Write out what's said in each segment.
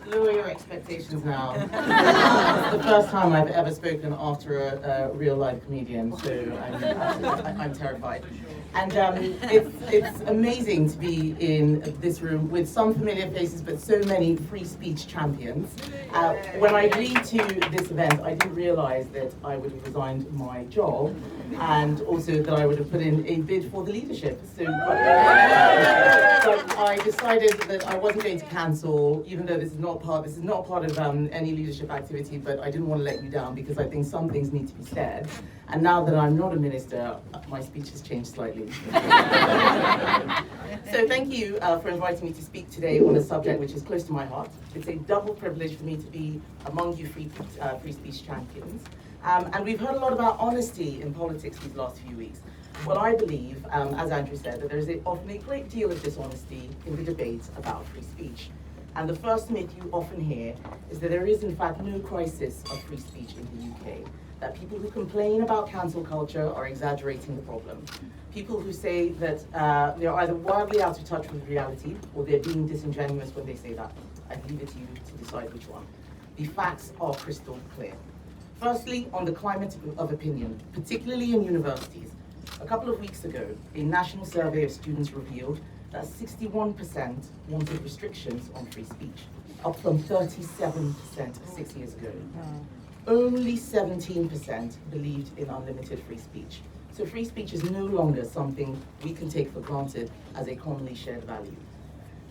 lower your expectations now. It's the first time I've ever spoken after a real life comedian, so I'm terrified. And it's amazing to be in this room with some familiar faces, but so many free speech champions. When I agreed to this event, I didn't realize that I would have resigned my job, and also that I would have put in a bid for the leadership. So, but I decided that I wasn't going to cancel, even though this is not part of any leadership activity. But I didn't want to let you down because I think some things need to be said. And now that I'm not a minister, my speech has changed slightly. So thank you for inviting me to speak today on a subject which is close to my heart. It's a double privilege for me to be among you free speech champions. And we've heard a lot about honesty in politics these last few weeks. Well, I believe, as Andrew said, that there is often a great deal of dishonesty in the debate about free speech. And the first myth you often hear is that there is, in fact, no crisis of free speech in the UK. That people who complain about cancel culture are exaggerating the problem. People who say that they're either wildly out of touch with reality or they're being disingenuous when they say that. I leave it to you to decide which one. The facts are crystal clear. Firstly, on the climate of opinion, particularly in universities. A couple of weeks ago, a national survey of students revealed that 61% wanted restrictions on free speech, up from 37% 6 years ago. Only 17% believed in unlimited free speech. So free speech is no longer something we can take for granted as a commonly shared value.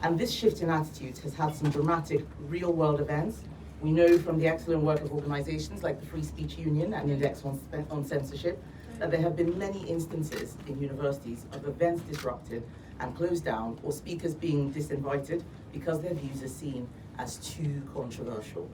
And this shift in attitudes has had some dramatic real-world events. We know from the excellent work of organizations like the Free Speech Union and Index on Censorship that there have been many instances in universities of events disrupted and closed down, or speakers being disinvited because their views are seen as too controversial.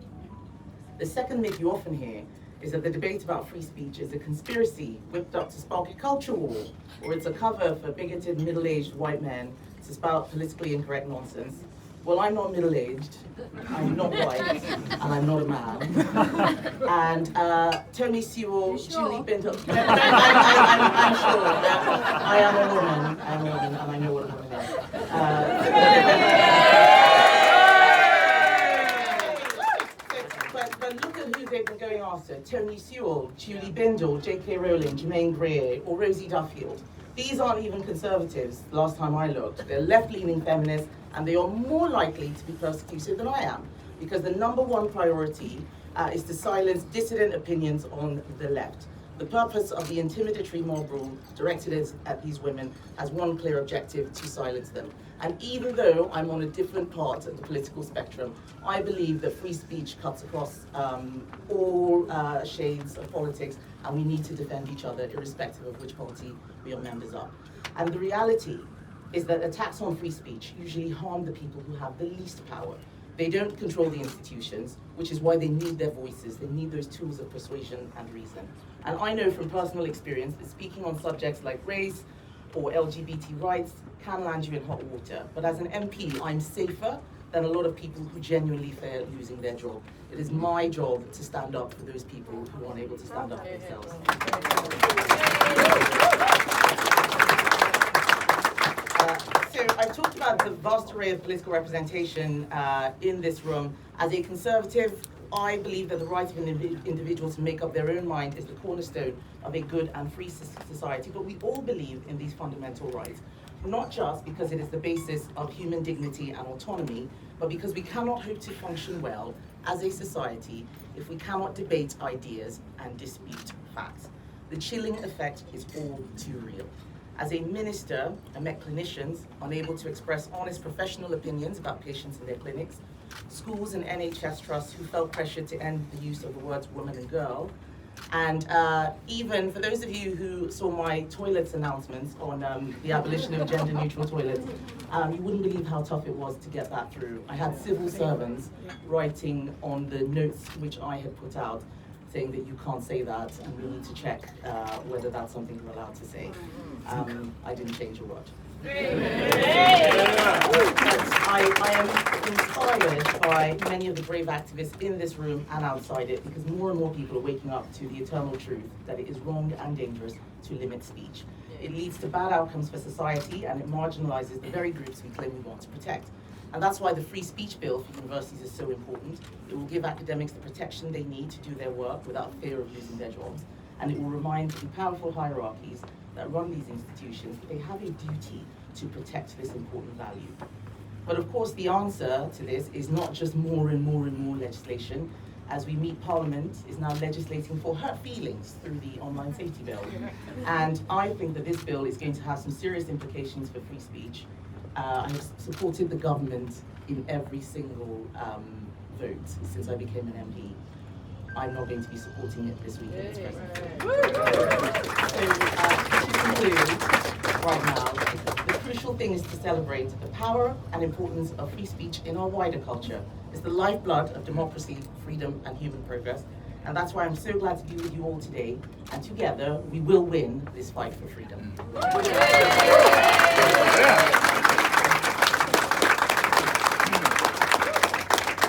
The second myth you often hear is that the debate about free speech is a conspiracy whipped up to spark a culture war, or it's a cover for bigoted middle-aged white men to spout politically incorrect nonsense. Well, I'm not middle-aged, I'm not white, and I'm not a man. And Tony Sewell, Julie Bindle, I'm sure that I am a woman, and I know what a woman is. But look at who they've been going after. Tony Sewell, Julie Bindle, J.K. Rowling, Jermaine Greer, or Rosie Duffield. These aren't even conservatives, last time I looked. They're left-leaning feminists, and they are more likely to be persecuted than I am, because the number one priority is to silence dissident opinions on the left. The purpose of the intimidatory mob rule directed at these women has one clear objective: to silence them. And even though I'm on a different part of the political spectrum, I believe that free speech cuts across all shades of politics, and we need to defend each other irrespective of which party we are members of. And the reality is that attacks on free speech usually harm the people who have the least power. They don't control the institutions, which is why they need their voices. They need those tools of persuasion and reason. And I know from personal experience that speaking on subjects like race or LGBT rights can land you in hot water. But as an MP, I'm safer than a lot of people who genuinely fear losing their job. It is my job to stand up for those people who aren't able to stand up for themselves. So I've talked about the vast array of political representation in this room. As a conservative, I believe that the right of an individual to make up their own mind is the cornerstone of a good and free society. But we all believe in these fundamental rights, not just because it is the basis of human dignity and autonomy, but because we cannot hope to function well as a society if we cannot debate ideas and dispute facts. The chilling effect is all too real. As a minister, I met clinicians unable to express honest professional opinions about patients in their clinics, schools and NHS trusts who felt pressured to end the use of the words woman and girl, and even for those of you who saw my toilets announcements on the abolition of gender-neutral toilets, you wouldn't believe how tough it was to get that through. I had civil servants writing on the notes which I had put out, saying that you can't say that and we need to check whether that's something you're allowed to say. I didn't change a word. But I am inspired by many of the brave activists in this room and outside it, because more and more people are waking up to the eternal truth that it is wrong and dangerous to limit speech. it leads to bad outcomes for society, and it marginalizes the very groups we claim we want to protect. And that's why the free speech bill for universities is so important. It will give academics the protection they need to do their work without fear of losing their jobs. And it will remind the powerful hierarchies that run these institutions that they have a duty to protect this important value. But of course, the answer to this is not just more and more and more legislation. As we meet, Parliament is now legislating for hurt feelings through the online safety bill. And I think that this bill is going to have some serious implications for free speech. I have supported the government in every single vote since I became an MP. I'm not going to be supporting it this week in its present form. So, to conclude right now, the crucial thing is to celebrate the power and importance of free speech in our wider culture. It's the lifeblood of democracy, freedom, and human progress. And that's why I'm so glad to be with you all today. And together, we will win this fight for freedom. Yeah.